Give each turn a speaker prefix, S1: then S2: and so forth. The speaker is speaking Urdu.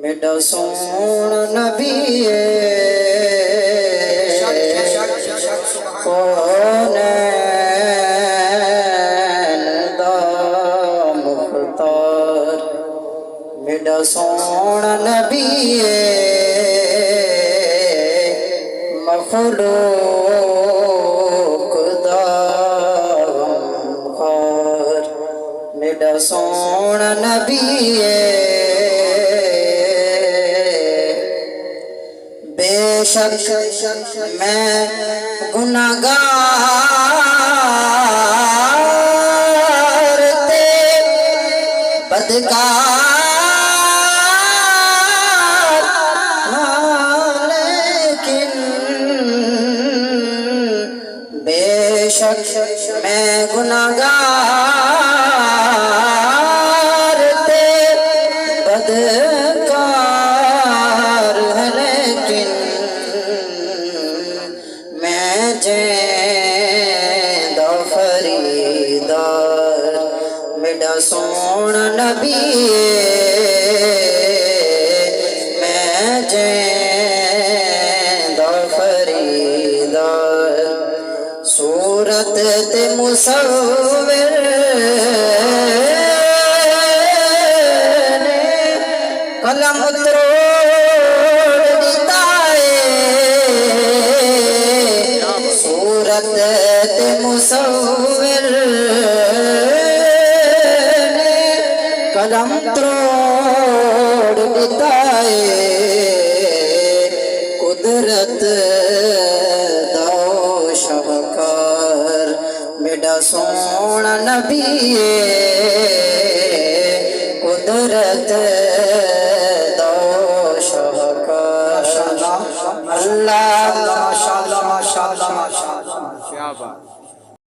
S1: میڈا سونا نبی کونین دا مختار میڈا سونا نبی مخلوق دا غمخوار میڈا سونا نبی بے شک میں گناہگار تے بدکار لیکن بے شک میں گناہگار تے بدکار لیکن میں جیندہ خریدار میڈا سونا نبی میں جیندہ خریدار صورت تے مصور نے قلم مصور نے قلم تروڑ بتائے قدرت دا شاہکار میڈا سونا نبی قدرت دا شاہکار اللہ
S2: ماشاءاللہ ماشاءاللہ ماشاءاللہ